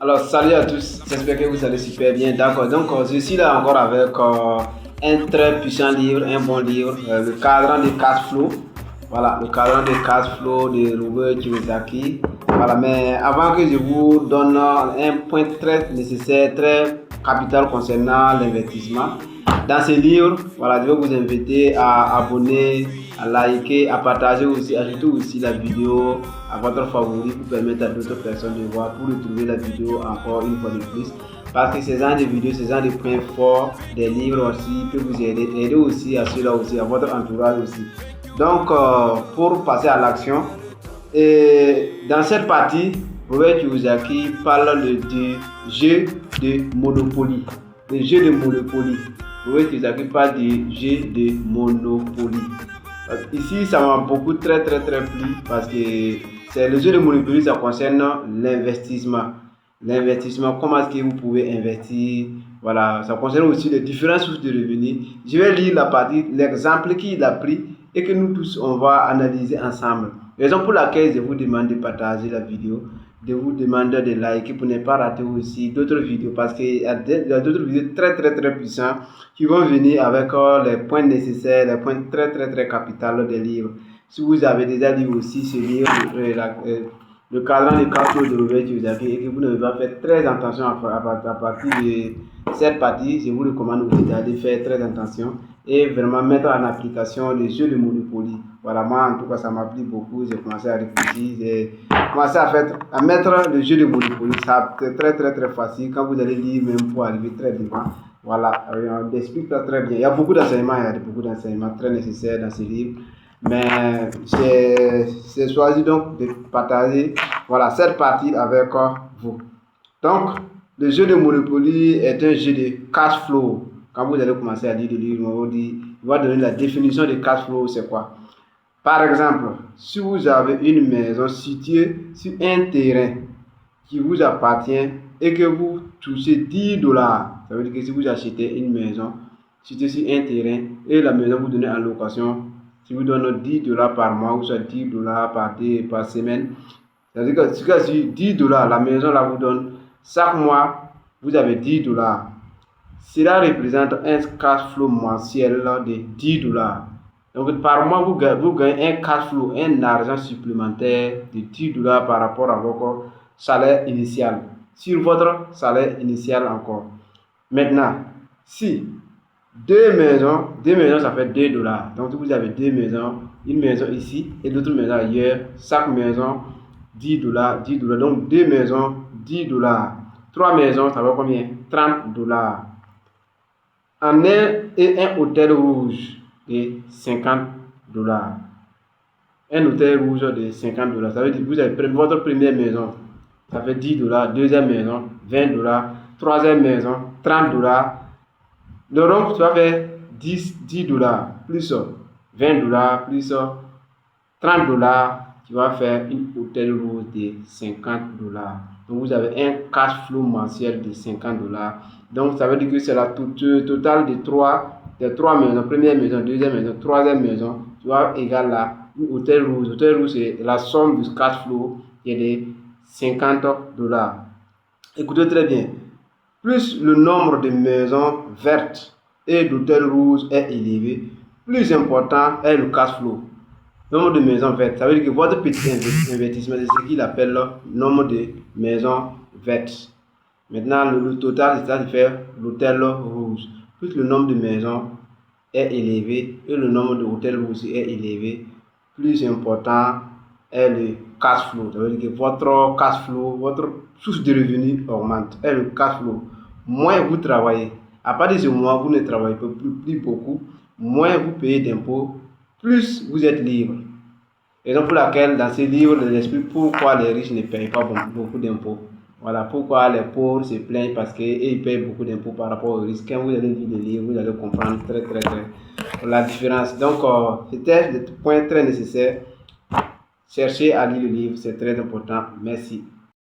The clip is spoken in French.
Alors, salut à tous, j'espère que vous allez super bien. D'accord, donc je suis là encore avec un très puissant livre, un bon livre, le cadran de cash flow. Voilà, le cadran de cash flow de Robert Kiyosaki. Voilà, mais avant que je vous donne un point très nécessaire, très capital concernant l'investissement, dans ce livre, voilà, je vais vous inviter à abonner, à liker, à partager aussi, ajouter aussi la vidéo à votre favori pour permettre à d'autres personnes de voir, pour retrouver la vidéo encore une fois de plus. Parce que ces genre de vidéos, ces genre de points forts des livres aussi peut vous aider aussi à cela aussi, à votre entourage aussi. Donc, pour passer à l'action, et dans cette partie, Robert Kiyosaki parle de jeu de Monopoly. Le jeu de Monopoly. Robert Kiyosaki parle de jeu de Monopoly. Ici, ça m'a beaucoup très plu parce que c'est le jeu de Monopoly, ça concerne l'investissement. L'investissement, comment est-ce que vous pouvez investir. Voilà, ça concerne aussi les différentes sources de revenus. Je vais lire la partie, l'exemple qu'il a pris et que nous tous, on va analyser ensemble. Raison pour laquelle je vous demande de partager la vidéo, de vous demander de liker pour ne pas rater aussi d'autres vidéos parce qu'il y a d'autres vidéos très puissantes qui vont venir avec les points nécessaires, les points très capitaux des livres. Si vous avez déjà lu aussi ce livre, le cadran de cash flow de Robert Kiyosaki et que vous n'avez pas fait très attention à partir de cette partie, je vous recommande aussi d'aller faire très attention et vraiment mettre en application le jeu de Monopoly. Voilà, moi en tout cas ça m'a plu beaucoup, j'ai commencé à réfléchir, j'ai commencé à mettre le jeu de Monopoly. C'est très facile quand vous allez lire même pour arriver très devant. Voilà, on explique ça très bien. Il y a beaucoup d'enseignements très nécessaires dans ce livre. Mais c'est choisi donc de partager voilà, cette partie avec vous. Donc, le jeu de Monopoly est un jeu de cash flow. Quand vous allez commencer à lire le livre, il va donner la définition de cash flow, c'est quoi? Par exemple, si vous avez une maison située sur un terrain qui vous appartient et que vous touchez 10 dollars, ça veut dire que si vous achetez une maison située sur un terrain et la maison vous donne en location, si vous donnez 10 dollars par mois ou soit 10 dollars par semaine, ça veut dire que sur 10 dollars, la maison là vous donne chaque mois, vous avez 10 dollars. Cela représente un cash flow mensuel de 10 dollars. Donc par mois, vous gagnez un cash flow, un argent supplémentaire de 10 dollars par rapport à votre salaire initial. Sur votre salaire initial encore. Maintenant, si deux maisons ça fait 2 dollars. Donc vous avez deux maisons, une maison ici et l'autre maison ailleurs. Chaque maison 10 dollars, 10 dollars. Donc deux maisons 10 dollars. Trois maisons, ça va combien? 30 dollars. En un hôtel rouge de 50 dollars. Un hôtel rouge de 50 dollars. Ça veut dire que vous avez votre première maison, ça fait 10 dollars. Deuxième maison, 20 dollars. Troisième maison, 30 dollars. Donc, tu vas faire 10 dollars plus 20 dollars plus 30 dollars. Tu vas faire une hôtel rouge de 50 dollars. Donc, vous avez un cash flow mensuel de 50 dollars. Donc, ça veut dire que c'est la totale des trois maisons. Première maison, deuxième maison, troisième maison. Tu vas égal à une hôtel rouge. Hôtel rouge, c'est la somme du cash flow qui est de 50 dollars. Écoutez très bien. Plus le nombre de maisons vertes et d'hôtels rouges est élevé, plus important est le cash flow. Nombre de maisons vertes, ça veut dire que votre petit investissement, c'est ce qu'il appelle le nombre de maisons vertes. Maintenant, le total, c'est ça de faire l'hôtel rouge. Plus le nombre de maisons est élevé et le nombre d'hôtels rouges est élevé, plus important est le cash flow. Ça veut dire que votre cash flow, votre source de revenus augmente. Et le cash flow, moins vous travaillez. À partir de ce moment, vous ne travaillez plus beaucoup, moins vous payez d'impôts, plus vous êtes libre. Raison pour laquelle dans ce livre, je explique pourquoi les riches ne payent pas beaucoup d'impôts. Voilà pourquoi les pauvres se plaignent parce qu'ils payent beaucoup d'impôts par rapport aux risques. Quand vous allez lire le livre, vous allez comprendre très la différence. Donc, c'était le point très nécessaire. Cherchez à lire le livre, c'est très important. Merci.